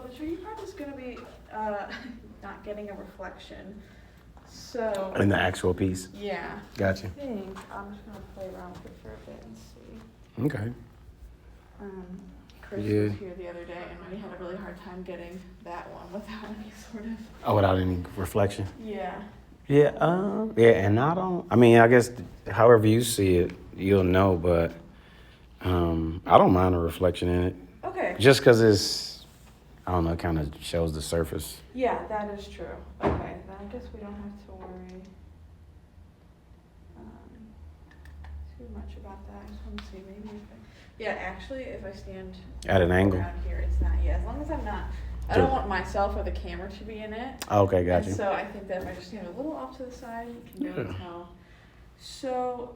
the tripod is going to be not getting a reflection. So In the actual piece? yeah. Gotcha. I think I'm just going to play around with it for a bit and see. Okay. Chris Yeah. was here the other day, and we had a really hard time getting that one without any sort of. Oh, without any reflection? Yeah. Yeah, and I mean, I guess however you see it, you'll know, but I don't mind a reflection in it. Okay. Just because it's, I don't know, it kind of shows the surface. Yeah, that is true. Okay, then I guess we don't have to worry too much about that. I just want to see maybe if yeah, actually, if I stand At an angle? around here, it's not. Yeah, as long as I'm not. I don't want myself or the camera to be in it. Okay, gotcha. And so I think that if I just stand a little off to the side, you can really tell. So,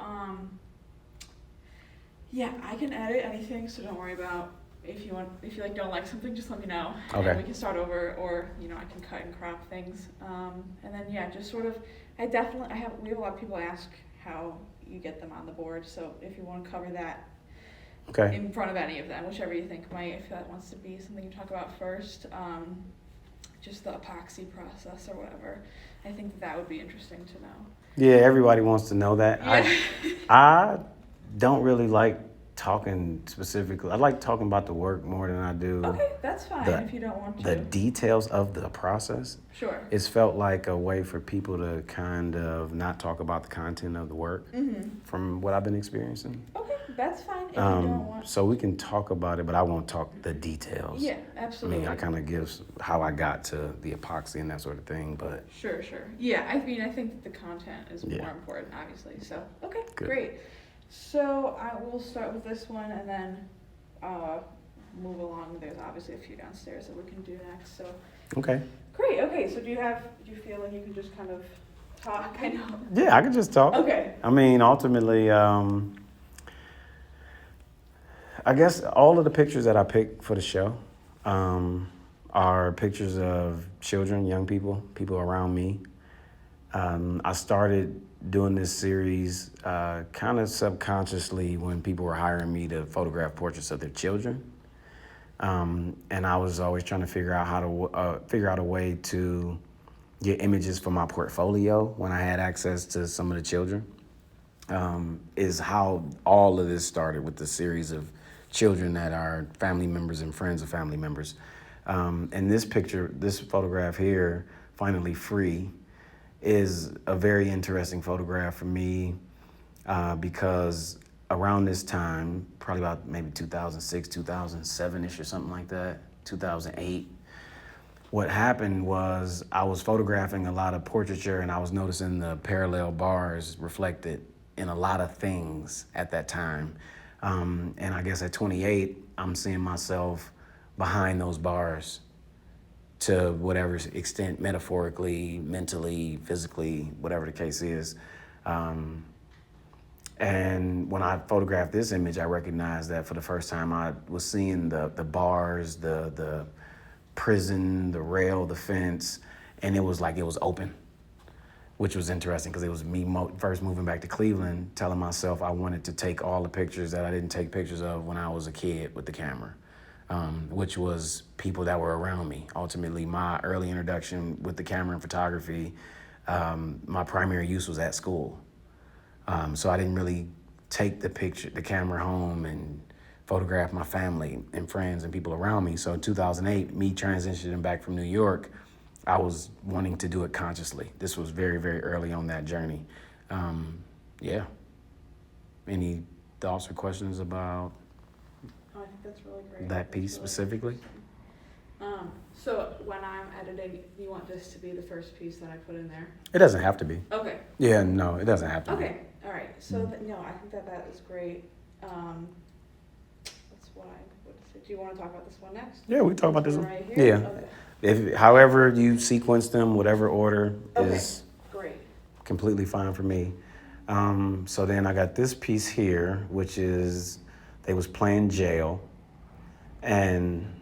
yeah, I can edit anything, so don't worry about if you like don't like something, just let me know. Okay. And we can start over, or I can cut and crop things. And then yeah, just sort of, we have a lot of people ask how you get them on the board, so if you want to cover that. Okay. In front of any of them, whichever you think if that wants to be something you talk about first, just the epoxy process or whatever. I think that would be interesting to know. Yeah, everybody wants to know that. Yeah. I don't really like talking specifically. I like talking about the work more than I do. Okay, that's fine if you don't want to. The details of the process. Sure. It's felt like a way for people to kind of not talk about the content of the work from what I've been experiencing. Okay, that's fine if you don't want. So we can talk about it, but I won't talk the details. Yeah, absolutely. I mean, I kind of give how I got to the epoxy and that sort of thing, but. Sure. Yeah, I mean, I think that the content is more important, obviously. So, okay, Good. Great. So I will start with this one and then move along. There's obviously a few downstairs that we can do next. So. Okay. Great. Okay. So do you feel like you can just kind of talk? I know. Yeah, I can just talk. Okay. I mean, ultimately, I guess all of the pictures that I picked for the show are pictures of children, young people around me. I started doing this series kind of subconsciously when people were hiring me to photograph portraits of their children. And I was always trying to figure out a way to get images for my portfolio when I had access to some of the children. Is how all of this started, with the series of children that are family members and friends of family members. And this photograph here, Finally Free, is a very interesting photograph for me because around this time, probably about maybe 2006, 2007-ish or something like that, 2008, what happened was I was photographing a lot of portraiture and I was noticing the parallel bars reflected in a lot of things at that time. And I guess at 28, I'm seeing myself behind those bars to whatever extent, metaphorically, mentally, physically, whatever the case is. And when I photographed this image, I recognized that for the first time I was seeing the bars, the prison, the rail, the fence, and it was like it was open, which was interesting because it was me first moving back to Cleveland, telling myself I wanted to take all the pictures that I didn't take pictures of when I was a kid with the camera, which was people that were around me. Ultimately, my early introduction with the camera and photography, my primary use was at school. So I didn't really take the camera home and photograph my family and friends and people around me. So in 2008, me transitioning back from New York, I was wanting to do it consciously. This was very, very early on that journey. Yeah. Any thoughts or questions about I think that's really great. that piece specifically? So when I'm editing, do you want this to be the first piece that I put in there? It doesn't have to be. Okay. Yeah, no, it doesn't have to be. Okay. All right. So no, I think that is great. That's what I would say. Do you want to talk about this one next? Yeah, we can talk about this one. Right here? Yeah. Okay. If however you sequence them, whatever order is Great. completely fine for me. So then I got this piece here, which is they was playing jail. And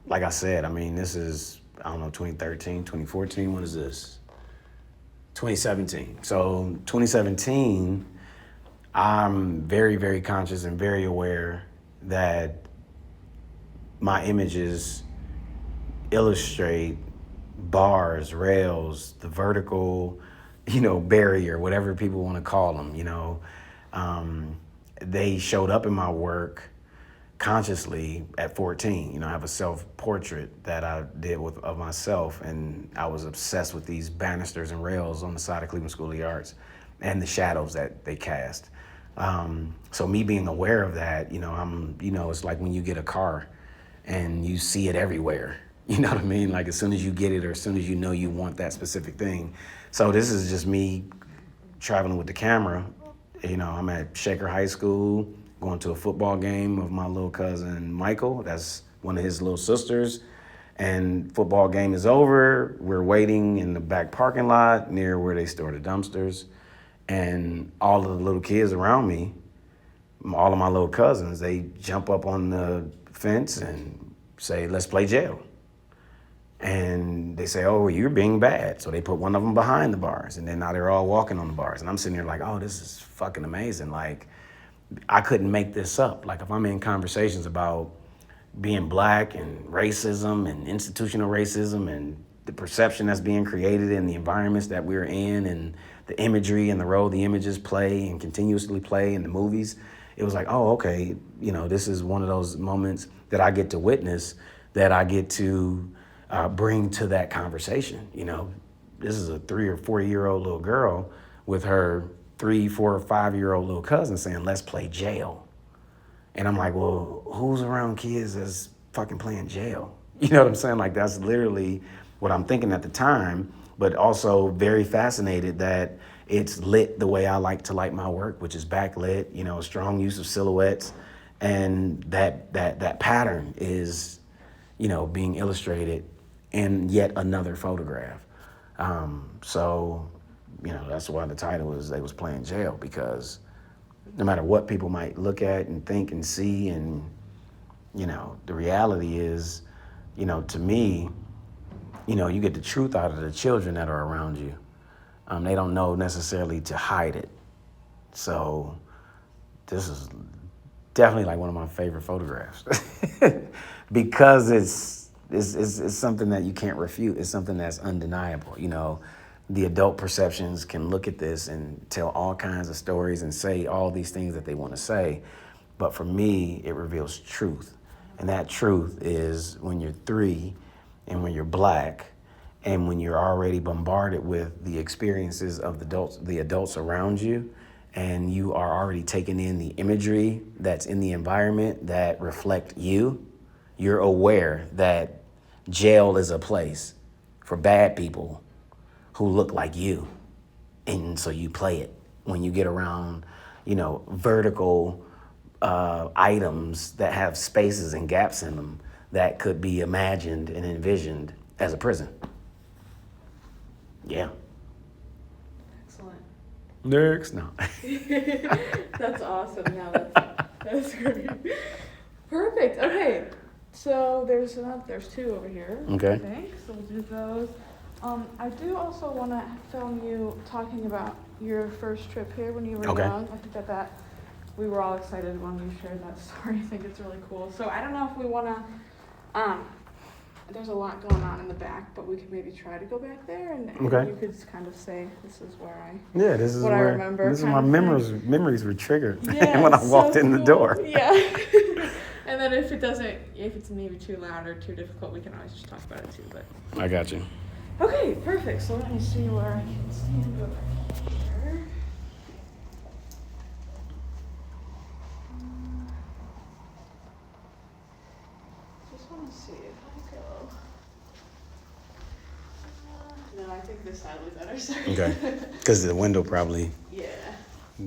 like I said, I mean, this is, 2013, 2014. What is this? 2017. So 2017, I'm very, very conscious and very aware that my images illustrate bars, rails, the vertical, barrier, whatever people want to call them. They showed up in my work consciously at 14. I have a self-portrait that I did of myself, and I was obsessed with these banisters and rails on the side of Cleveland School of the Arts and the shadows that they cast. So me being aware of that, it's like when you get a car and you see it everywhere. You know what I mean? Like as soon as you get it or as soon as you want that specific thing. So this is just me traveling with the camera. I'm at Shaker High School, going to a football game of my little cousin Michael. That's one of his little sisters. And football game is over. We're waiting in the back parking lot near where they store the dumpsters. And all of the little kids around me, all of my little cousins, they jump up on the fence and say, let's play jail. And they say, oh, you're being bad. So they put one of them behind the bars. And then now they're all walking on the bars. And I'm sitting here like, oh, this is fucking amazing. Like, I couldn't make this up. Like, if I'm in conversations about being black and racism and institutional racism and the perception that's being created in the environments that we're in and the imagery and the role the images play and continuously play in the movies, it was like, oh, okay, this is one of those moments that I get to witness, that I get to bring to that conversation. This is a 3 or 4-year-old little girl with her 3, 4, or 5-year-old little cousin saying, let's play jail. And I'm like, well, who's around kids that's fucking playing jail? You know what I'm saying? Like, that's literally what I'm thinking at the time, but also very fascinated that it's lit the way I like to light my work, which is backlit, strong use of silhouettes. And that pattern is, being illustrated in yet another photograph. So that's why the title is They Was Playing Jail, because no matter what people might look at and think and see, and, the reality is, to me, you get the truth out of the children that are around you. They don't know necessarily to hide it. So this is definitely like one of my favorite photographs because it's something that you can't refute. It's something that's undeniable. The adult perceptions can look at this and tell all kinds of stories and say all these things that they want to say. But for me, it reveals truth. And that truth is when you're 3 and when you're black and when you're already bombarded with the experiences of the adults around you, and you are already taking in the imagery that's in the environment that reflect you, you're aware that jail is a place for bad people who look like you. And so you play it when you get around, vertical items that have spaces and gaps in them that could be imagined and envisioned as a prison. Yeah. Excellent. Next, no. That's awesome. No, that's great. Perfect. Okay. So there's 2 over here. Okay. I think. So we'll do those. I do also want to film you talking about your first trip here when you were young. I think that we were all excited when you shared that story. I think it's really cool. So I don't know if we want to, there's a lot going on in the back, but we could maybe try to go back there and you could kind of say, this is where I remember. This is my memories were triggered when I walked in the door. Yeah. And then if it's maybe too loud or too difficult, we can always just talk about it too. But I got you. Okay, perfect. So let me see where I can stand over here. Just want to see if I go. No, I think this side was better. Sorry. Okay. Because the window probably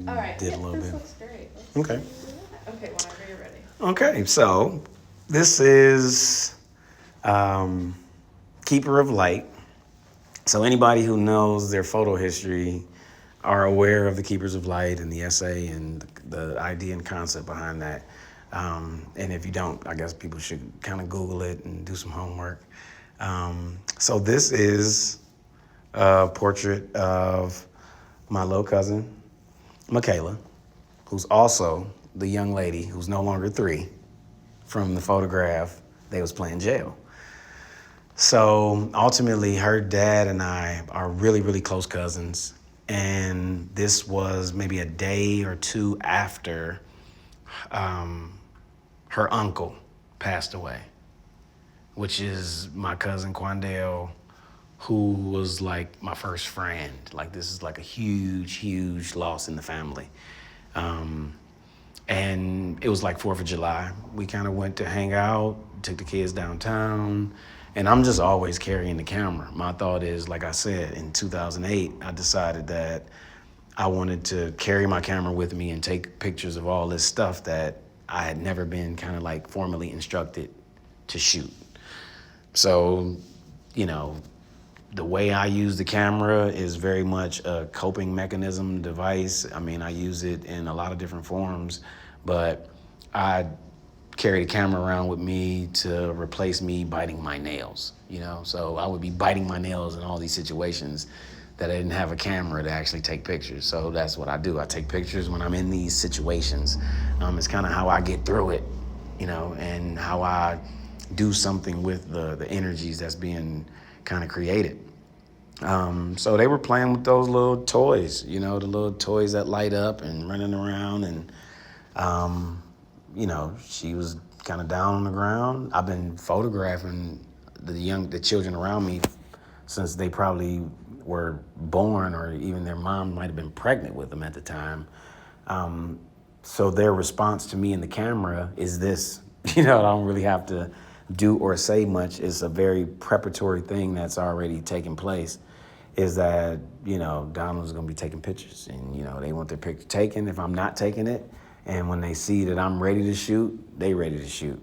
All right. did a little this bit. Looks great. Okay. Okay, whenever you're ready. Okay, so this is Keeper of Light. So anybody who knows their photo history are aware of the Keepers of Light and the essay and the idea and concept behind that. And if you don't, I guess people should kind of Google it and do some homework. So this is a portrait of my little cousin, Michaela, who's also the young lady who's no longer 3 from the photograph They Was Playing Jail. So ultimately, her dad and I are really, really close cousins. And this was maybe a day or two after her uncle passed away, which is my cousin Quandale, who was like my first friend. Like, this is like a huge, huge loss in the family. And it was like 4th of July. We kind of went to hang out, took the kids downtown, and I'm just always carrying the camera. My thought is, like I said, in 2008, I decided that I wanted to carry my camera with me and take pictures of all this stuff that I had never been kind of like formally instructed to shoot. So, you know, the way I use the camera is very much a coping mechanism device. I mean, I use it in a lot of different forms, but I carry the camera around with me to replace me biting my nails, you know? So I would be biting my nails in all these situations that I didn't have a camera to actually take pictures. So that's what I do. I take pictures when I'm in these situations. It's kind of how I get through it, you know, and how I do something with the energies that's being kind of created. So they were playing with those little toys, you know, the little toys that light up and running around. And, you know, she was kind of down on the ground. I've been photographing the children around me since they probably were born, or even their mom might have been pregnant with them at the time. So their response to me in the camera is this, you know, I don't really have to do or say much. It's a very preparatory thing that's already taken place, is that, you know, Donald's gonna be taking pictures, and, you know, they want their picture taken if I'm not taking it. And when they see that I'm ready to shoot, they ready to shoot.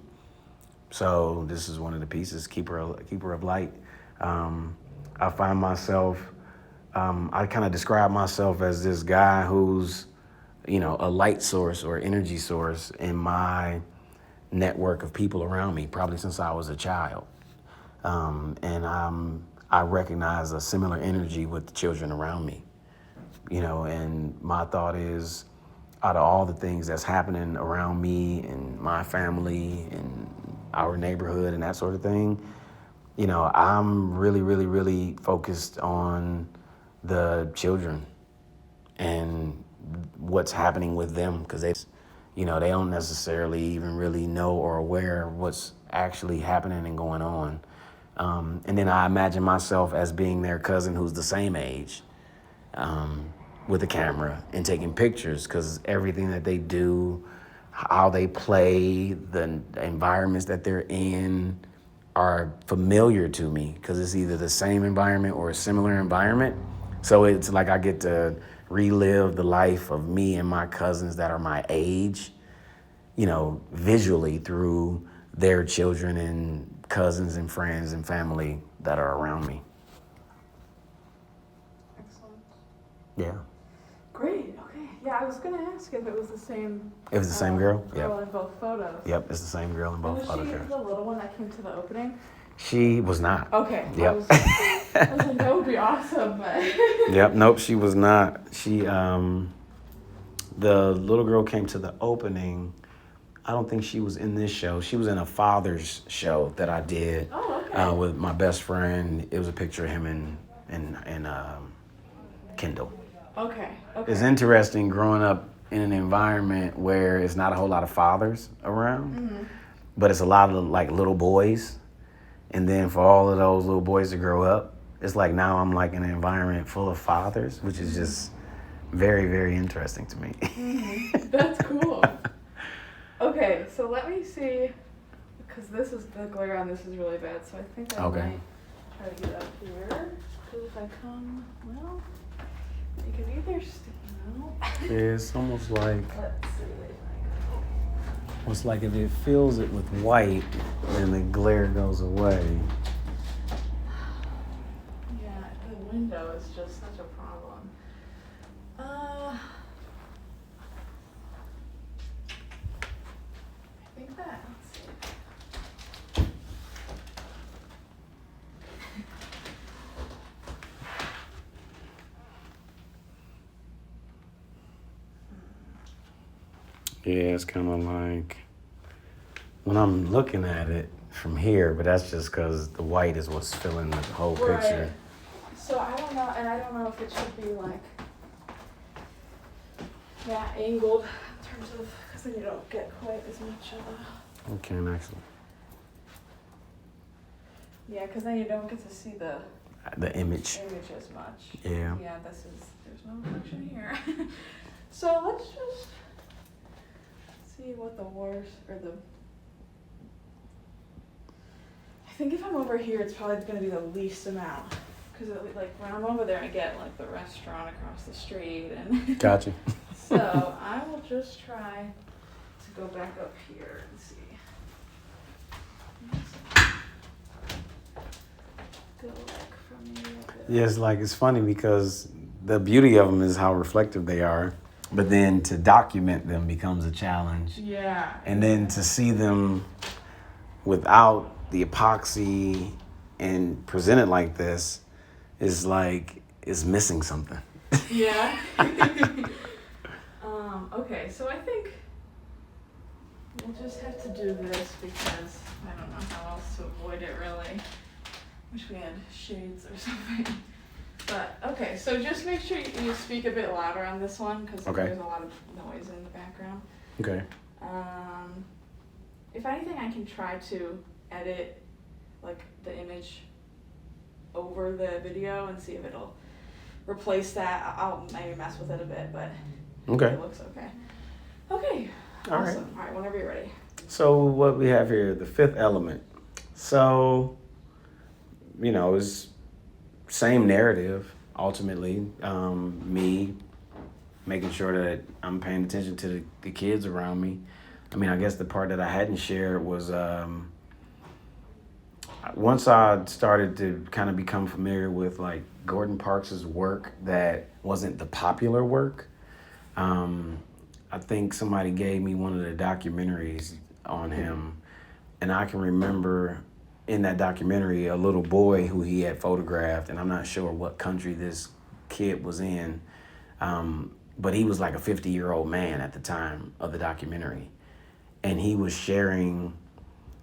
So this is one of the pieces, keeper of light. I find myself, I kind of describe myself as this guy who's, you know, a light source or energy source in my network of people around me, probably since I was a child. And I recognize a similar energy with the children around me, you know, and my thought is, out of all the things that's happening around me and my family and our neighborhood and that sort of thing, you know, I'm really, really, really focused on the children and what's happening with them, because they, you know, they don't necessarily even really know or aware of what's actually happening and going on. And then I imagine myself as being their cousin who's the same age, with a camera and taking pictures, because everything that they do, how they play, the environments that they're in are familiar to me, because it's either the same environment or a similar environment. So it's like I get to relive the life of me and my cousins that are my age, you know, visually through their children and cousins and friends and family that are around me. Excellent. Yeah. Great. Okay. Yeah, I was gonna ask if it was the same. It was the same girl? Girl in both photos. Yep, it's the same girl in both Was photographs. she the little one that came to the opening? She was not. Okay. Yep. I was like, that would be awesome, but. Yep, nope, she was not. She, the little girl came to the opening. I don't think she was in this show. She was in a father's show that I did. Oh, okay. With my best friend. It was a picture of him and Kendall. Okay. Okay. It's interesting growing up in an environment where it's not a whole lot of fathers around, but it's a lot of like little boys. And then for all of those little boys to grow up, it's like now I'm like in an environment full of fathers, which is just very, very interesting to me. That's cool. Okay, so let me see, because this is, the glare on this is really bad, so I think I might try to get up here. Because if I come, well, you can either stick out. Yeah, it's almost like, Let's see. it's like if it fills it with white, then the glare goes away. Yeah, the window is just such a problem. I think that, let's see. Yeah, it's kind of like, when I'm looking at it, from here, but that's just because the white is what's filling the whole picture. Right. So I don't know, and I don't know if it should be like that angled in terms of, because then you don't get quite as much of a. You can actually. Yeah, because then you don't get to see the image as much. Yeah. Yeah, there's no reflection here. So let's just see what the worst, or the. I think if I'm over here, it's probably going to be the least amount. Because like when I'm over there, I get like the restaurant across the street and. Gotcha. So I will just try to go back up here and see. Go like from maybe a bit. Yeah, it's funny because the beauty of them is how reflective they are, but then to document them becomes a challenge. Yeah. And then to see them without the epoxy and presented like this is like, it's missing something. Yeah. Okay, so I think we'll just have to do this because I don't know how else to avoid it really. Wish we had shades or something. But, okay, so just make sure you speak a bit louder on this one because there's a lot of noise in the background. Okay. If anything, I can try to edit like the image over the video and see if it'll replace that. I'll maybe mess with it a bit, but it looks okay. Okay, All awesome. All right, whenever you're ready. So what we have here, the fifth element. So, it's same narrative, ultimately. Me making sure that I'm paying attention to the kids around me. I mean, I guess the part that I hadn't shared was once I started to kind of become familiar with like Gordon Parks' work that wasn't the popular work. I think somebody gave me one of the documentaries on him, and I can remember in that documentary a little boy who he had photographed, and I'm not sure what country this kid was in, but he was like a 50-year-old man at the time of the documentary, and he was sharing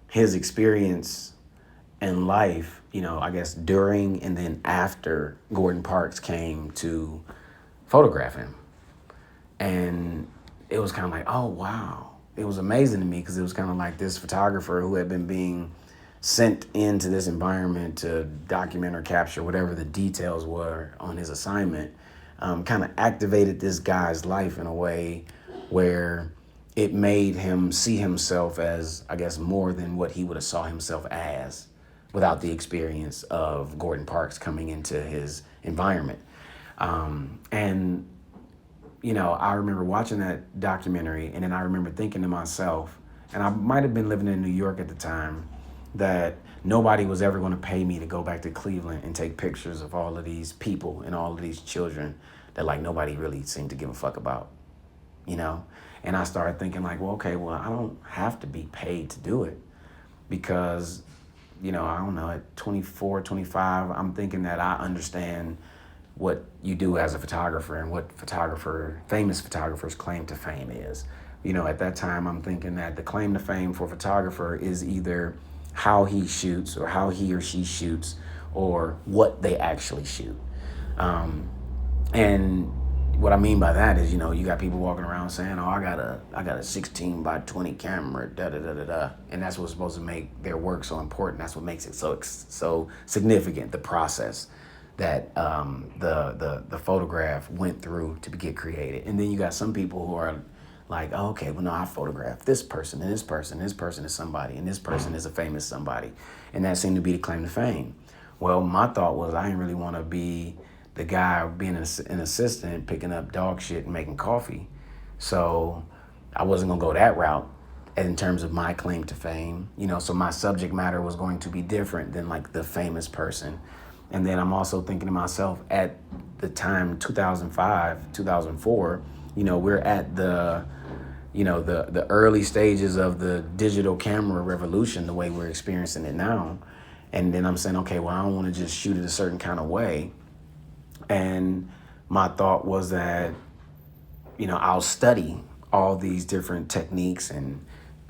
his experience in life, I guess during and then after Gordon Parks came to photograph him. And it was kind of like, oh, wow. It was amazing to me because it was kind of like this photographer who had been being sent into this environment to document or capture whatever the details were on his assignment, kind of activated this guy's life in a way where it made him see himself as, I guess, more than what he would have saw himself as without the experience of Gordon Parks coming into his environment. And I remember watching that documentary, and then I remember thinking to myself, and I might have been living in New York at the time, that nobody was ever going to pay me to go back to Cleveland and take pictures of all of these people and all of these children that like nobody really seemed to give a fuck about, And I started thinking like, I don't have to be paid to do it because, I don't know, at 24, 25, I'm thinking that I understand what you do as a photographer and what famous photographers' claim to fame is. At that time, I'm thinking that the claim to fame for a photographer is either how he shoots or how he or she shoots or what they actually shoot. And what I mean by that is, you got people walking around saying, oh, I got a 16 by 20 camera, da-da-da-da-da. And that's what's supposed to make their work so important. That's what makes it so significant, the process that the photograph went through to get created. And then you got some people who are like, oh, okay, no, I photographed this person and this person. This person is somebody and this person is a famous somebody. And that seemed to be the claim to fame. Well, my thought was I didn't really want to be the guy being an assistant, picking up dog shit and making coffee. So I wasn't going to go that route in terms of my claim to fame. So my subject matter was going to be different than like the famous person. And then I'm also thinking to myself at the time, 2005, 2004, we're at the early stages of the digital camera revolution, the way we're experiencing it now. And then I'm saying, okay, I don't want to just shoot it a certain kind of way. And my thought was that, I'll study all these different techniques and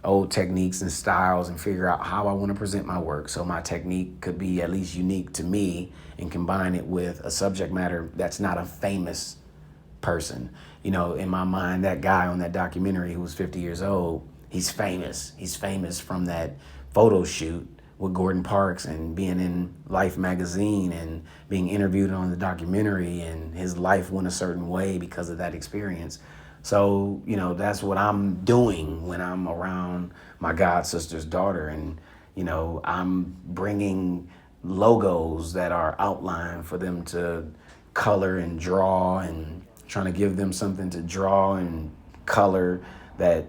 old techniques and styles and figure out how I want to present my work. So my technique could be at least unique to me and combine it with a subject matter that's not a famous person. You know, in my mind, that guy on that documentary who was 50 years old, he's famous. He's famous from that photo shoot with Gordon Parks and being in Life magazine and being interviewed on the documentary, and his life went a certain way because of that experience. So, you know, that's what I'm doing when I'm around my god sister's daughter. And, you know, I'm bringing logos that are outlined for them to color and draw, and trying to give them something to draw and color that,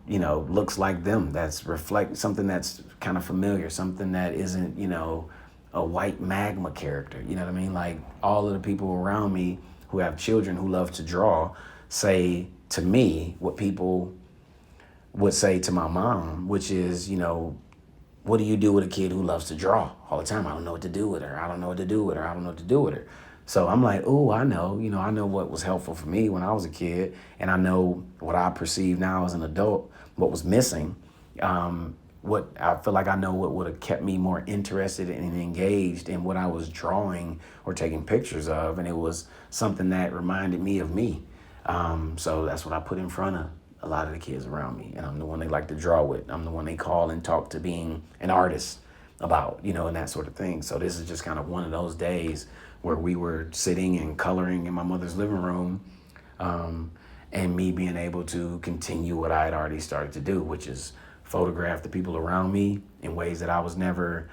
you know, looks like them, that's reflect something that's kind of familiar, something that isn't, you know, a white magma character. You know what I mean? Like, all of the people around me who have children who love to draw say to me what people would say to my mom, which is, you know, what do you do with a kid who loves to draw all the time? I don't know what to do with her. I don't know what to do with her. I don't know what to do with her. So I'm like, oh, I know, you know, I know what was helpful for me when I was a kid, and I know what I perceive now as an adult, what was missing. What I feel like I know what would have kept me more interested and engaged in what I was drawing or taking pictures of, and it was something that reminded me of me. So that's what I put in front of a lot of the kids around me, and I'm the one they like to draw with. I'm the one they call and talk to being an artist about, you know, and that sort of thing. So this is just kind of one of those days where we were sitting and coloring in my mother's living room, and me being able to continue what I had already started to do, which is photograph the people around me in ways that I was never,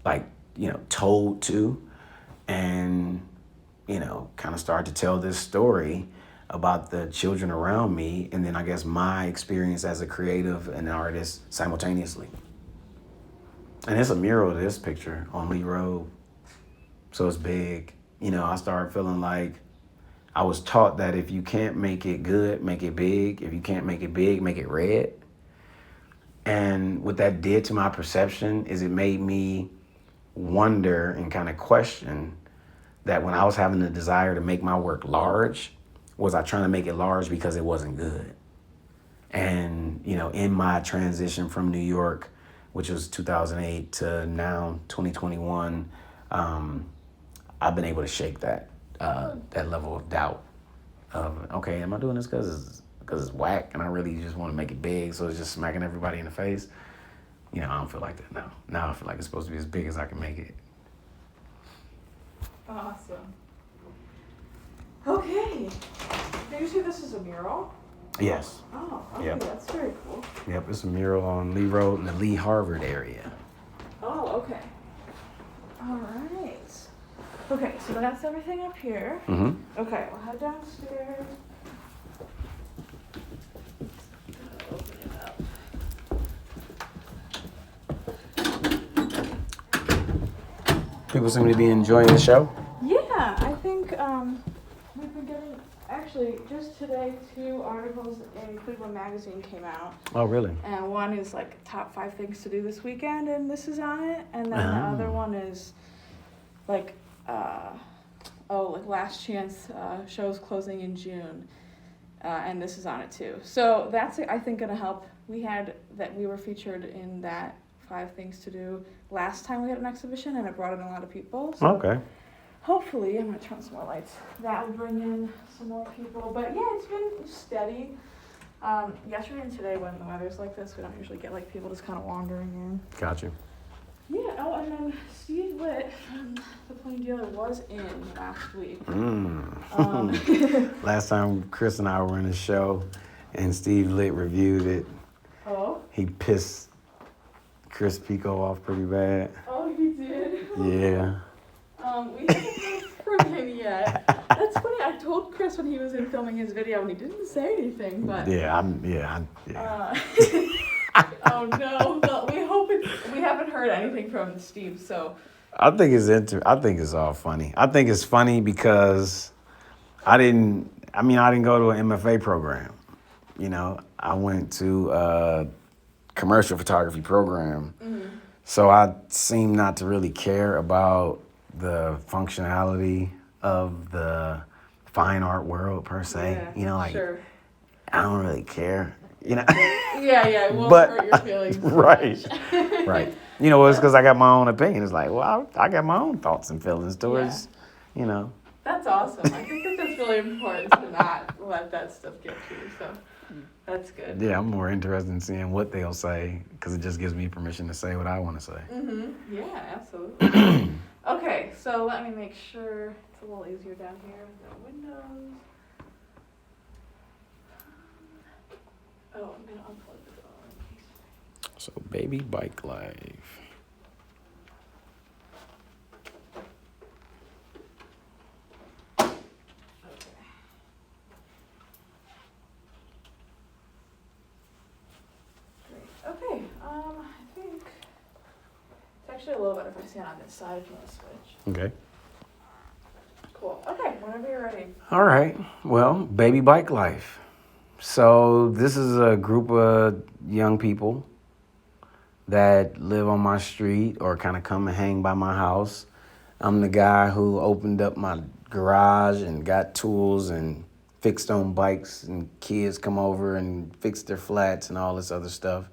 like, you know, told to, and, you know, kind of start to tell this story about the children around me, and then I guess my experience as a creative and artist simultaneously. And it's a mural of this picture on Lee Road, so it's big. You know, I started feeling like I was taught that if you can't make it good, make it big. If you can't make it big, make it red. And what that did to my perception is it made me wonder and kind of question that when I was having the desire to make my work large, was I trying to make it large because it wasn't good? And, you know, in my transition from New York, which was 2008, to now 2021, I've been able to shake that level of doubt of, okay, am I doing this because it's whack and I really just want to make it big, so it's just smacking everybody in the face? You know, I don't feel like that now. Now I feel like it's supposed to be as big as I can make it. Awesome. Okay. Did you see this is a mural? Yes. Oh, okay, Yep. That's very cool. Yep, it's a mural on Lee Road in the Lee Harvard area. Oh, okay. All right. Okay, so that's everything up here. Mm-hmm. Okay, we'll head downstairs. Open it up. People seem to be enjoying the show. Yeah, I think we've been getting, actually, just today, 2 articles in Cleveland Magazine came out. Oh, really? And one is like top 5 things to do this weekend, and this is on it. And then the other one is like, like last chance shows closing in June. And this is on it too. So that's, I think, going to help. We were featured in that 5 things to do last time we had an exhibition, and it brought in a lot of people. So Okay. hopefully, I'm going to turn on some more lights. That will bring in some more people. But yeah, it's been steady. Yesterday and today, when the weather's like this, we don't usually get like people just kind of wandering in. Gotcha. Yeah, oh, and then Steve Litt from The Plain Dealer was in last week. Last time Chris and I were in a show and Steve Litt reviewed it, Oh? he pissed Chris Pico off pretty bad. Oh, he did? Yeah. We haven't heard from him yet. That's funny, I told Chris when he was in filming his video and he didn't say anything, but... Yeah. Oh no, but we haven't heard anything from Steve, so... I think it's all funny. I think it's funny because I didn't go to an MFA program. You know, I went to a commercial photography program. Mm-hmm. So I seem not to really care about the functionality of the fine art world per se. Yeah, you know, like, sure. I don't really care. you know. Yeah, it won't But hurt your feelings. right, right. You know, it's because I got my own opinion. It's like, well, I got my own thoughts and feelings towards, you know. That's awesome. I think that that's really important to not let that stuff get to you. So that's good. Yeah, I'm more interested in seeing what they'll say because it just gives me permission to say what I want to say. Yeah, absolutely. Okay, so let me make sure it's a little easier down here with the windows. Oh, I'm gonna unplug the phone. So, baby bike life. Okay, I think it's actually a little better if I stand on this side if you want to switch. Okay. Cool. Okay, whenever you're ready. All right. Well, baby bike life. So this is a group of young people that live on my street or kind of come and hang by my house. I'm the guy who opened up my garage and got tools and fixed on bikes, and kids come over and fix their flats and all this other stuff.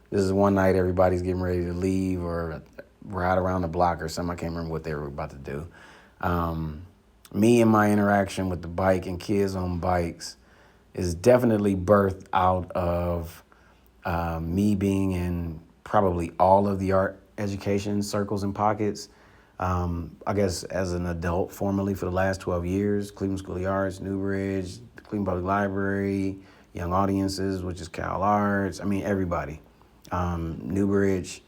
This is one night everybody's getting ready to leave or ride around the block or something. I can't remember what they were about to do. Me and my interaction with the bike and kids on bikes is definitely birthed out of me being in probably all of the art education circles and pockets. I guess as an adult formally for the last 12 years, Cleveland School of the Arts, Newbridge, Cleveland Public Library, Young Audiences, which is Cal Arts. I mean, everybody. Newbridge,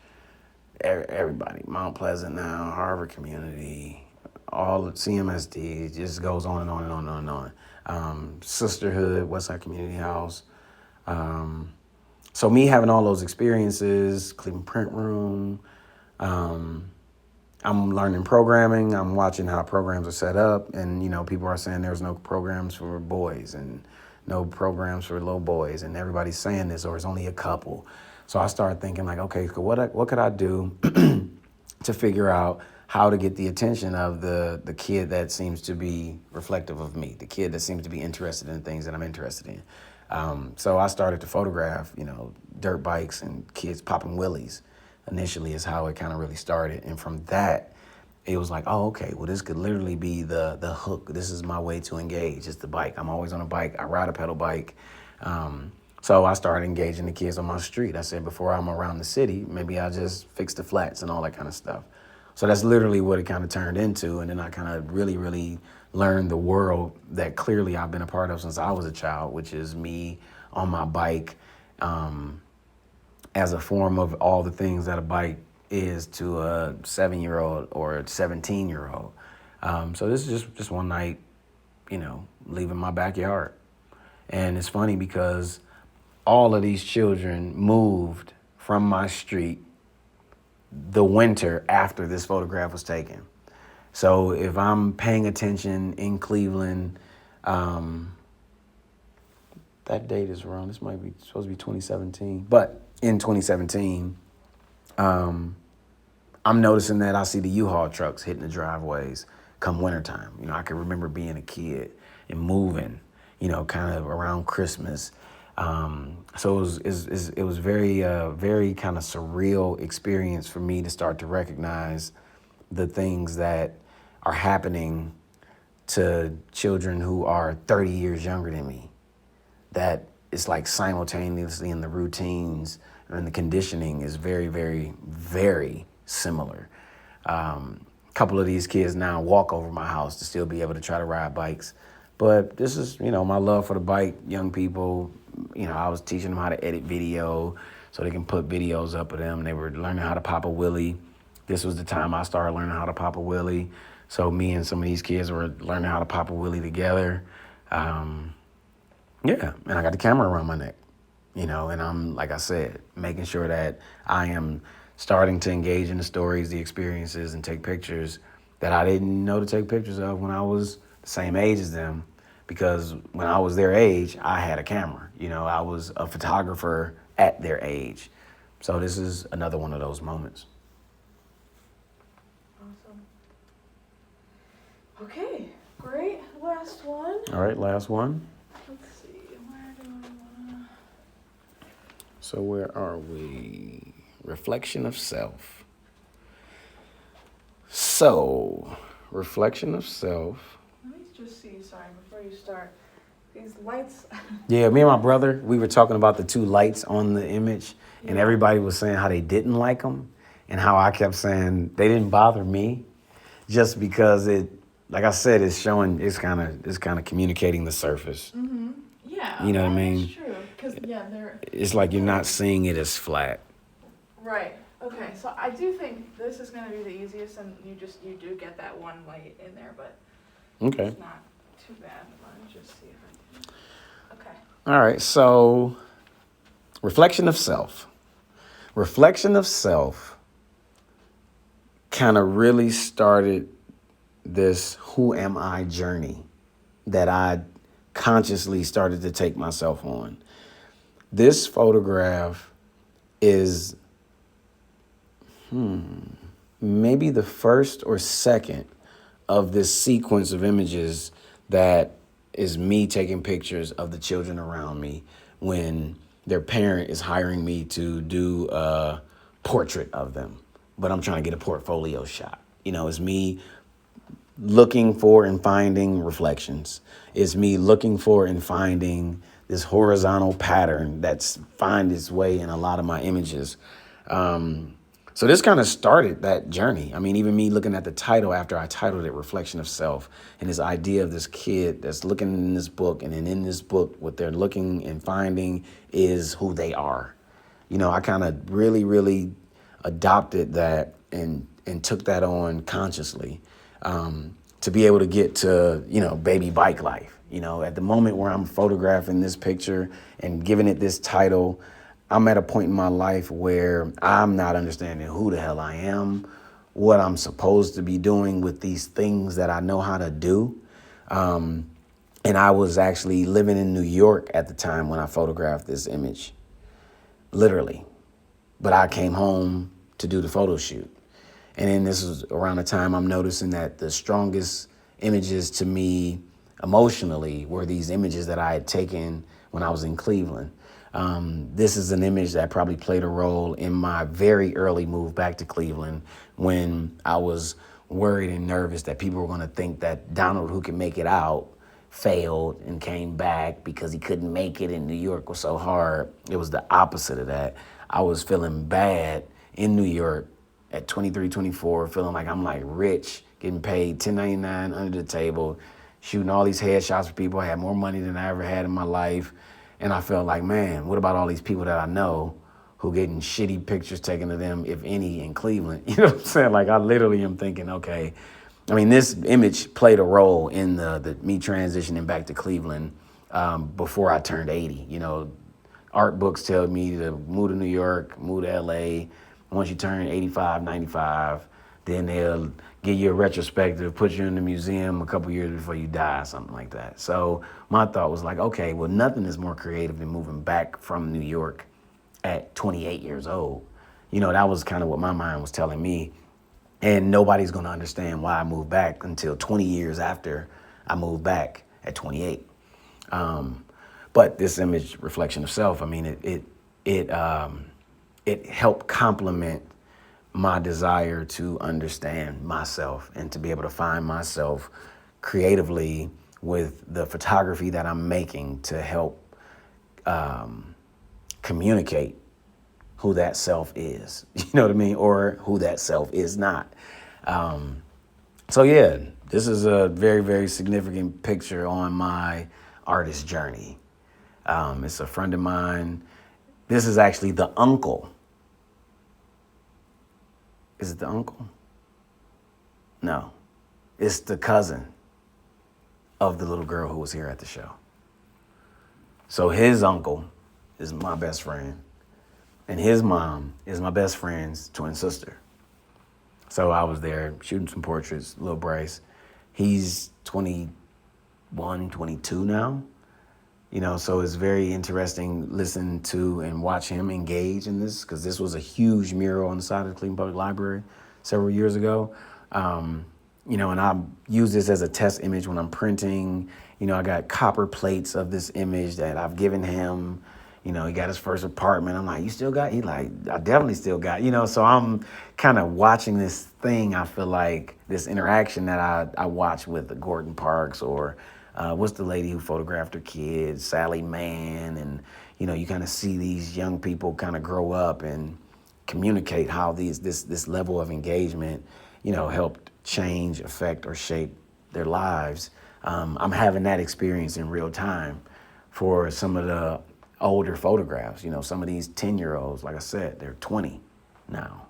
everybody. Mount Pleasant now, Harvard Community, all of CMSD. It just goes on and on and on and on and on. Sisterhood, Westside Community House. So me having all those experiences, Cleveland Print Room, I'm learning programming. I'm watching how programs are set up. And, you know, people are saying there's no programs for boys and no programs for little boys. And everybody's saying this, or it's only a couple. So I started thinking like, okay, so what could I do to figure out how to get the attention of the kid that seems to be reflective of me, the kid that seems to be interested in things that I'm interested in. So I started to photograph, you know, dirt bikes and kids popping wheelies. Initially is how it kind of really started. And from that, it was like, oh, okay, well, this could literally be the hook. This is my way to engage. It's the bike. I'm always on a bike. I ride a pedal bike. So I started engaging the kids on my street. I said, before I'm around the city, maybe I'll just fix the flats and all that kind of stuff. So that's literally what it kind of turned into. And then I kind of really learned the world that clearly I've been a part of since I was a child, which is me on my bike, as a form of all the things that a bike is to a 7-year-old or a 17-year-old. So this is just one night, you know, leaving my backyard. And it's funny because all of these children moved from my street the winter after this photograph was taken. So if I'm paying attention in Cleveland, that date is wrong. This might be supposed to be 2017, but in 2017, I'm noticing that I see the U-Haul trucks hitting the driveways come wintertime. You know, I can remember being a kid and moving, you know, kind of around Christmas. So it was very kind of surreal experience for me to start to recognize the things that are happening to children who are 30 years younger than me. That it's like simultaneously in the routines and the conditioning is very similar. A couple of these kids now walk over my house to still be able to try to ride bikes. But this is, you know, my love for the bike, young people. You know, I was teaching them how to edit video so they can put videos up of them. They were learning how to pop a wheelie. This was the time I started learning how to pop a wheelie. So me and some of these kids were learning how to pop a wheelie together. Yeah, and I got the camera around my neck, you know, and I'm, like I said, making sure that I am starting to engage in the stories, the experiences, and take pictures that I didn't know to take pictures of when I was the same age as them. Because when I was their age, I had a camera. You know, I was a photographer at their age. So this is another one of those moments. Awesome. Okay, great. Last one. All right, last one. Let's see, where do I wanna... So where are we? Reflection of self. So, reflection of self. Let me just see, sorry, before you start. These lights. Yeah, me and my brother, we were talking about the two lights on the image, and Yeah. everybody was saying how they didn't like them, and how I kept saying they didn't bother me, just because it, like I said, it's showing, it's kind of communicating the surface. Mm-hmm. Yeah. You know what I mean? That's true. Because, yeah, they're. It's like you're not seeing it as flat. Right. Okay. So I do think this is going to be the easiest, and you do get that one light in there, but Okay. it's not too bad. Let me just see if I can. Okay. All right. So, reflection of self. Reflection of self kind of really started this who am I journey that I consciously started to take myself on. This photograph is maybe the first or second of this sequence of images that is me taking pictures of the children around me when their parent is hiring me to do a portrait of them, but I'm trying to get a portfolio shot. You know, it's me looking for and finding reflections. It's me looking for and finding this horizontal pattern that's find its way in a lot of my images. So this kind of started that journey. I mean, even me looking at the title after I titled it Reflection of Self, and this idea of this kid that's looking in this book, and then in this book, what they're looking and finding is who they are. You know, I kind of really adopted that and took that on consciously, to be able to get to, you know, baby bike life. You know, at the moment where I'm photographing this picture and giving it this title, I'm at a point in my life where I'm not understanding who the hell I am, what I'm supposed to be doing with these things that I know how to do. And I was actually living in New York at the time when I photographed this image, literally. But I came home to do the photo shoot. And then this was around the time I'm noticing that the strongest images to me emotionally were these images that I had taken when I was in Cleveland. This is an image that probably played a role in my very early move back to Cleveland, when I was worried and nervous that people were going to think that Donald, who can make it out, failed and came back because he couldn't make it in New York was so hard. It was the opposite of that. I was feeling bad in New York at 23, 24, feeling like I'm like rich, getting paid $10.99 under the table, shooting all these headshots for people. I had more money than I ever had in my life. And I felt like, man, what about all these people that I know who getting shitty pictures taken of them, if any, in Cleveland? You know what I'm saying? Like, I literally am thinking, okay. I mean, this image played a role in the me transitioning back to Cleveland before I turned 80. You know, art books tell me to move to New York, move to LA. Once you turn 85, 95, then they'll give you a retrospective, put you in the museum a couple years before you die, something like that. So my thought was like, okay, well, nothing is more creative than moving back from New York at 28 years old. You know, that was kind of what my mind was telling me. And nobody's going to understand why I moved back until 20 years after I moved back at 28. But this image, Reflection of Self, I mean, it helped complement my desire to understand myself and to be able to find myself creatively with the photography that I'm making to help communicate who that self is, you know what I mean? Or who that self is not. So yeah, this is a very, very significant picture on my artist journey. It's a friend of mine. This is actually the uncle. Is it the uncle? No, it's the cousin of the little girl who was here at the show. So his uncle is my best friend, and his mom is my best friend's twin sister. So I was there shooting some portraits, little Bryce. He's 21, 22 now. You know, so it's very interesting listen to and watch him engage in this, because this was a huge mural on the side of the Cleveland Public Library several years ago. You know, and I use this as a test image when I'm printing. You know, I got copper plates of this image that I've given him, You know, he got his first apartment. I'm like, you still got? He like, I definitely still got. You know, so I'm kind of watching this thing. I feel like this interaction that I watch with Gordon Parks or what's the lady who photographed her kids, Sally Mann, and you know, you kind of see these young people kind of grow up and communicate how this level of engagement, you know, helped change, affect, or shape their lives. I'm having that experience in real time for some of the older photographs. You know, some of these 10-year-olds, like I said, they're 20 now.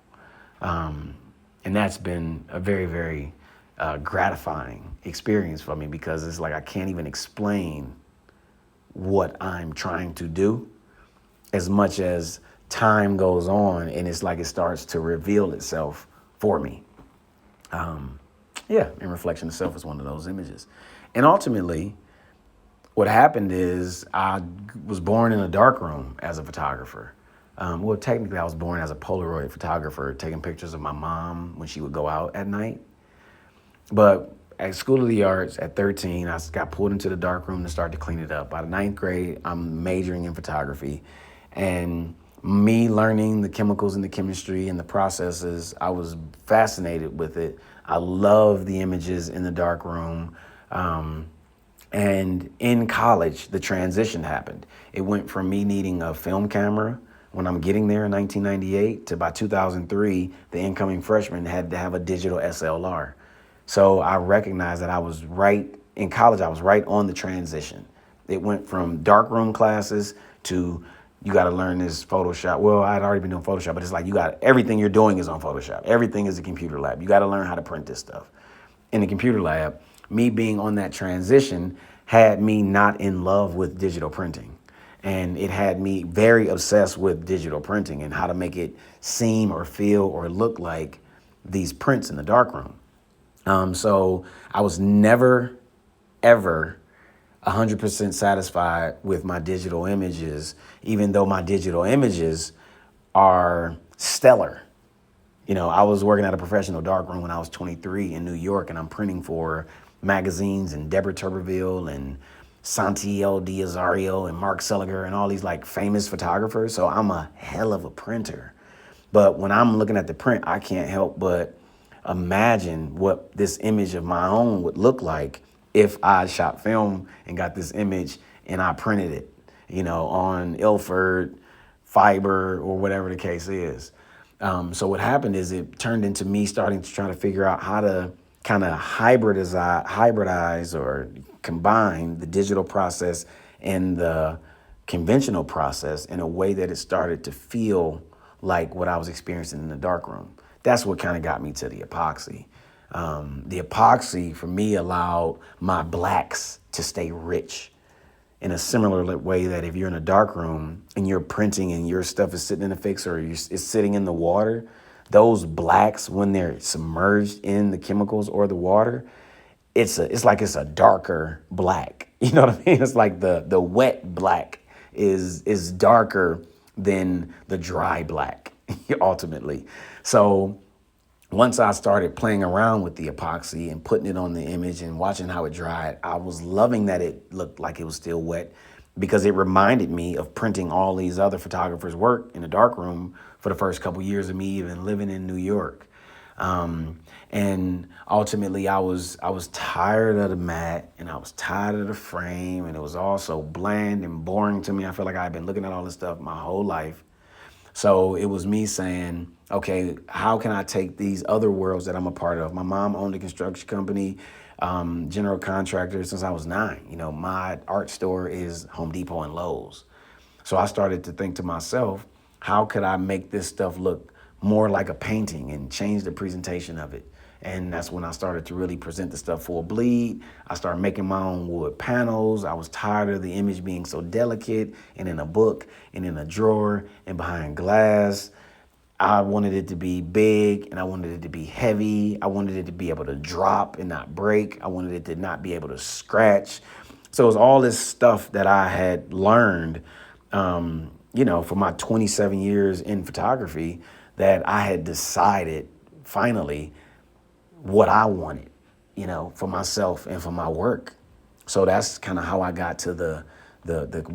And that's been a very, very gratifying experience for me because it's like I can't even explain what I'm trying to do as much as time goes on and it's like it starts to reveal itself for me. And reflection of self is one of those images. And ultimately, what happened is I was born in a darkroom as a photographer. Well, technically, I was born as a Polaroid photographer, taking pictures of my mom when she would go out at night. But at School of the Arts at 13, I got pulled into the darkroom to start to clean it up. By the 9th grade, I'm majoring in photography. And me learning the chemicals and the chemistry and the processes, I was fascinated with it. I love the images in the darkroom. And in college, the transition happened. It went from me needing a film camera when I'm getting there in 1998 to by 2003, the incoming freshman had to have a digital SLR. So I recognized that I was right in college. I was right on the transition. It went from darkroom classes to you got to learn this Photoshop. Well, I'd already been doing Photoshop, but it's like you got everything you're doing is on Photoshop. Everything is a computer lab. You got to learn how to print this stuff. In the computer lab, me being on that transition had me not in love with digital printing. And it had me very obsessed with digital printing and how to make it seem or feel or look like these prints in the darkroom. So I was never, ever 100% satisfied with my digital images, even though my digital images are stellar. You know, I was working at a professional darkroom when I was 23 in New York, and I'm printing for magazines and Deborah Tuberville and Santiago D'Azario and Mark Seliger and all these like famous photographers. So I'm a hell of a printer. But when I'm looking at the print, I can't help but imagine what this image of my own would look like if I shot film and got this image and I printed it, you know, on Ilford, fiber, or whatever the case is. So what happened is it turned into me starting to try to figure out how to kind of hybridize or combine the digital process and the conventional process in a way that it started to feel like what I was experiencing in the darkroom. That's what kind of got me to the epoxy. The epoxy for me allowed my blacks to stay rich in a similar way that if you're in a dark room and you're printing and your stuff is sitting in a fix or it's sitting in the water, those blacks, when they're submerged in the chemicals or the water, it's like it's a darker black. You know what I mean? It's like the wet black is darker than the dry black ultimately. So once I started playing around with the epoxy and putting it on the image and watching how it dried, I was loving that it looked like it was still wet because it reminded me of printing all these other photographers' work in a darkroom for the first couple years of me even living in New York. And ultimately I was tired of the matte and I was tired of the frame and it was all so bland and boring to me. I felt like I had been looking at all this stuff my whole life. So it was me saying, okay, how can I take these other worlds that I'm a part of? My mom owned a construction company, general contractor since I was 9. You know, my art store is Home Depot and Lowe's. So I started to think to myself, how could I make this stuff look more like a painting and change the presentation of it? And that's when I started to really present the stuff full bleed. I started making my own wood panels. I was tired of the image being so delicate and in a book and in a drawer and behind glass. I wanted it to be big and I wanted it to be heavy. I wanted it to be able to drop and not break. I wanted it to not be able to scratch. So it was all this stuff that I had learned, for my 27 years in photography that I had decided finally what I wanted, for myself and for my work. So that's kind of how I got to the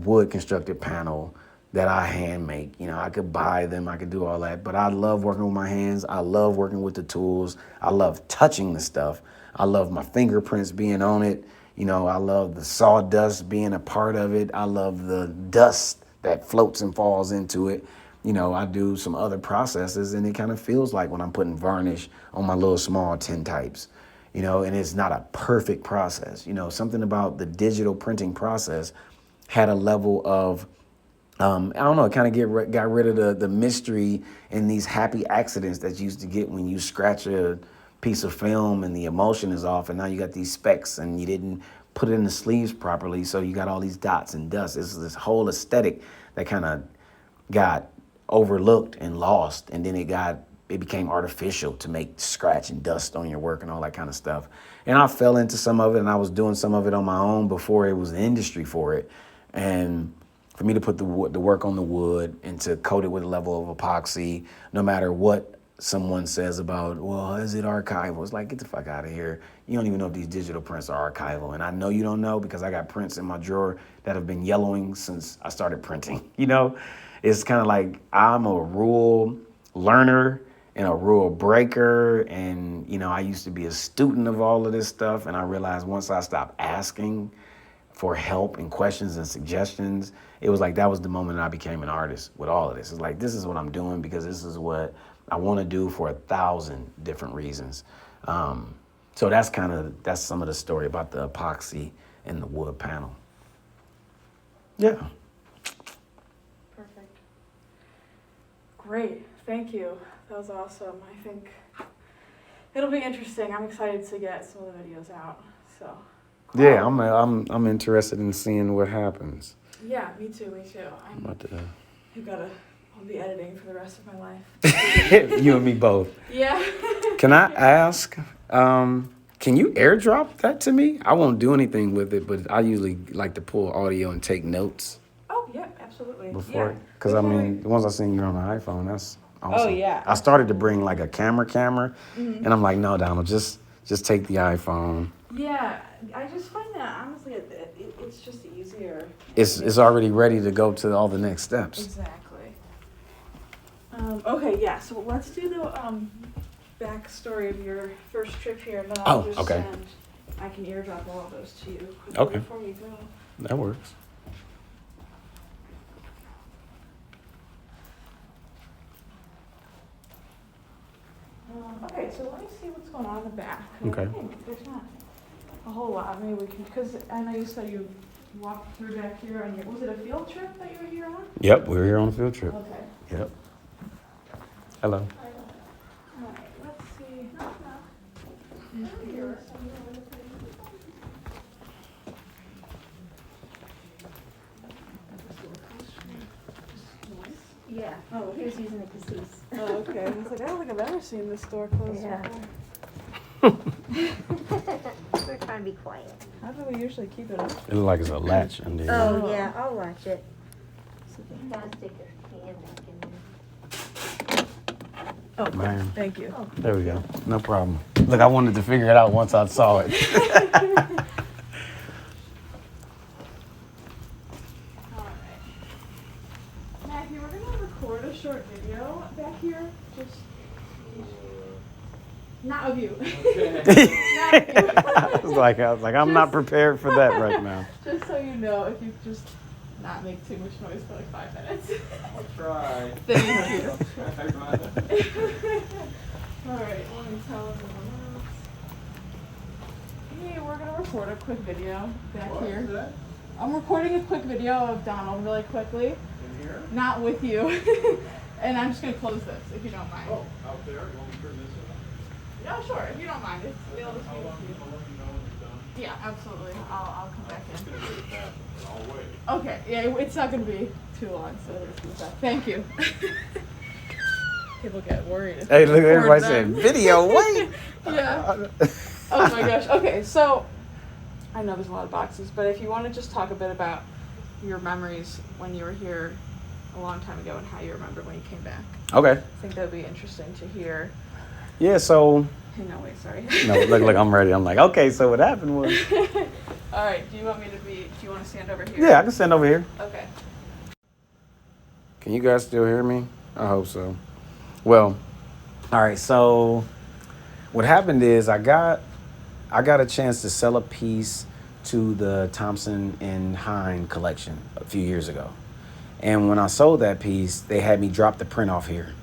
wood constructed panel, that I hand make. You know, I could buy them, I could do all that, but I love working with my hands. I love working with the tools. I love touching the stuff. I love my fingerprints being on it. You know, I love the sawdust being a part of it. I love the dust that floats and falls into it. You know, I do some other processes, and it kind of feels like when I'm putting varnish on my little small tintypes, you know, and it's not a perfect process. You know, something about the digital printing process had a level of, I don't know, it kind of got rid of the mystery and these happy accidents that you used to get when you scratch a piece of film and the emulsion is off, and now you got these specks and you didn't put it in the sleeves properly, so you got all these dots and dust. It's this whole aesthetic that kind of got overlooked and lost, and then it became artificial to make scratch and dust on your work and all that kind of stuff. And I fell into some of it, and I was doing some of it on my own before it was an industry for it. And for me to put the work on the wood and to coat it with a level of epoxy, no matter what someone says about, well, is it archival? It's like, get the fuck out of here. You don't even know if these digital prints are archival. And I know you don't know, because I got prints in my drawer that have been yellowing since I started printing. You know, it's kind of like I'm a rule learner and a rule breaker. And, you know, I used to be a student of all of this stuff. And I realized once I stopped asking for help and questions and suggestions, it was like that was the moment I became an artist with all of this. It's like, this is what I'm doing because this is what I want to do for 1,000 different reasons. So that's some of the story about the epoxy and the wood panel. Yeah. Perfect. Great. Thank you. That was awesome. I think it'll be interesting. I'm excited to get some of the videos out. So. Cool. Yeah, I'm interested in seeing what happens. Yeah, me too. I'm about to. I'll be editing for the rest of my life. You and me both. Yeah. Can I ask, can you airdrop that to me? I won't do anything with it, but I usually like to pull audio and take notes. Oh, yeah, absolutely. Because, I mean, the ones I seen you on the iPhone, that's awesome. Oh, yeah. I started to bring like a camera, mm-hmm. And I'm like, no, Donald, just take the iPhone. Yeah, I just find that, honestly, it's just easier. It's already ready to go to all the next steps. Exactly. Okay, yeah, so let's do the backstory of your first trip here, and then I'll I can airdrop all of those to you quickly before we go. That works. Okay, so let me see what's going on in the back. Okay. I think there's not a whole lot. Maybe we can, because I know you said you walked through back here, and was it a field trip that you were here on? Yep, we were here on a field trip. Okay. Yep. Hello. All right, let's see. Yeah. Oh, he was using the cassis. Oh, okay. I was like, I don't think I've ever seen this door closed before. We're trying to be quiet. How do we usually keep it up? It looks like it's a latch under here. Oh, yeah, I'll watch it. So you gotta stick your hand back in there. Oh, Man. Thank you. Oh. There we go. No problem. Look, I wanted to figure it out once I saw it. Matthew, we're gonna record a short video back here. Just not of you. Okay. Not of you. I was like, I'm not prepared for that right now. Just so you know, if you just not make too much noise for like 5 minutes. I'll try. Thank you. I'll try. All right, let me tell everyone else. Hey, we're gonna record a quick video back What here. is that? I'm recording a quick video of Donald really quickly. In here? Not with you. And I'm just gonna close this if you don't mind. Oh, out there? You want me to turn this on? Yeah, sure, if you don't mind. It'll just How be long? with you. I'll let you know when it's done. Yeah, absolutely. I'll come back It's gonna in. be fast, but I'll wait. Okay, yeah, it's not gonna be too long, so there's no time. Thank you. People get worried. if Hey, I look, record everybody them. said, video, wait! Yeah. Oh my gosh. Okay, so I know there's a lot of boxes, but if you want to just talk a bit about your memories when you were here a long time ago and how you remember when you came back. Okay. I think that would be interesting to hear. Yeah, so... Hey, no, wait, sorry. No, look, I'm ready. I'm like, okay, so what happened was... All right, do you want to stand over here? Yeah, I can stand over here. Okay. Can you guys still hear me? I hope so. Well, all right. So what happened is I got a chance to sell a piece to the Thompson and Hine collection a few years ago. And when I sold that piece, they had me drop the print off here.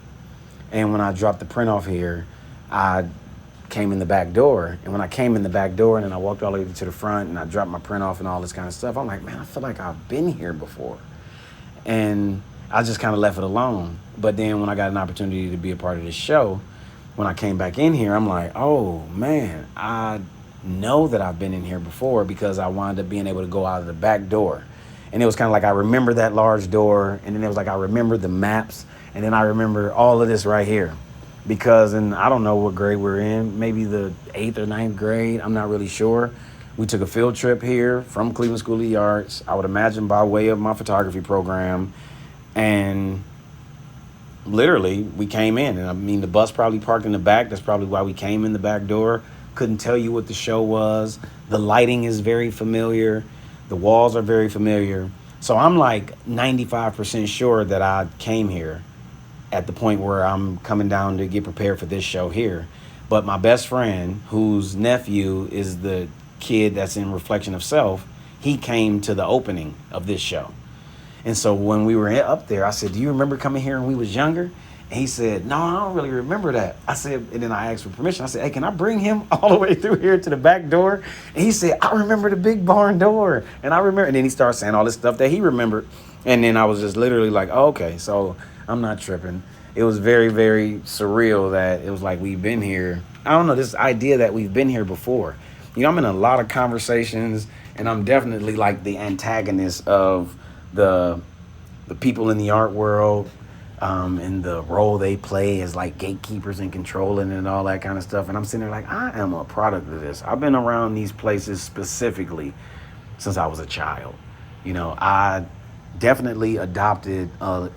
And when I dropped the print off here, I came in the back door. And when I came in the back door and then I walked all the way to the front and I dropped my print off and all this kind of stuff, I'm like, man, I feel like I've been here before. And I just kind of left it alone. But then when I got an opportunity to be a part of this show, when I came back in here, I'm like, oh man, I know that I've been in here before because I wound up being able to go out of the back door. And it was kind of like I remember that large door, and then it was like I remember the maps, and then I remember all of this right here. Because, and I don't know what grade we're in, maybe the 8th or 9th grade, I'm not really sure. We took a field trip here from Cleveland School of the Arts, I would imagine by way of my photography program, and literally we came in. And I mean, the bus probably parked in the back, that's probably why we came in the back door. Couldn't tell you what the show was. The lighting is very familiar. The walls are very familiar. So I'm like 95% sure that I came here at the point where I'm coming down to get prepared for this show here. But my best friend, whose nephew is the kid that's in Reflection of Self, he came to the opening of this show. And so when we were up there, I said, do you remember coming here when we was younger? And he said, no, I don't really remember that. I said, and then I asked for permission. I said, hey, can I bring him all the way through here to the back door? And he said, I remember the big barn door. And I remember, and then he started saying all this stuff that he remembered. And then I was just literally like, oh, okay, so I'm not tripping. It was very, very surreal that it was like we've been here. I don't know, this idea that we've been here before. You know, I'm in a lot of conversations, and I'm definitely like the antagonist of the people in the art world, and the role they play as like gatekeepers and controlling and all that kind of stuff. And I'm sitting there like, I am a product of this. I've been around these places specifically since I was a child. You know, I definitely adopted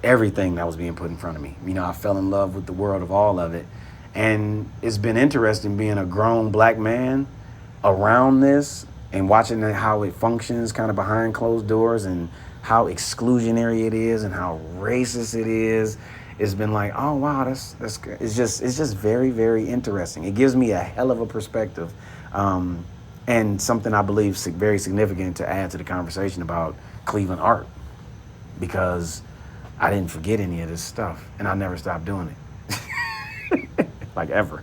everything that was being put in front of me. You know, I fell in love with the world of all of it. And it's been interesting being a grown black man around this and watching how it functions kind of behind closed doors and how exclusionary it is and how racist it is. It's been like, oh wow, that's it's just very, very interesting. It gives me a hell of a perspective, and something I believe very significant to add to the conversation about Cleveland art, because I didn't forget any of this stuff and I never stopped doing it. Like ever.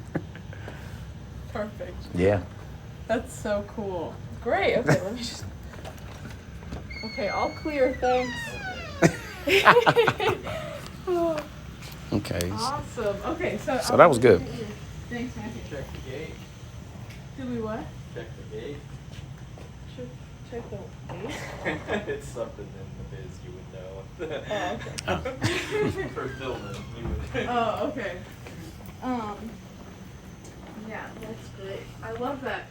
Perfect. Yeah. That's so cool. Great. Okay, let me just. Okay, all clear, thanks. Okay. Awesome. Okay, so. So that was good. Thanks, Matthew. Check the gate. Did we what? Check the gate. Check the gate. It's something in the biz you would know. Oh, okay. For filming, you would. Oh, okay. Yeah, that's great. I love that.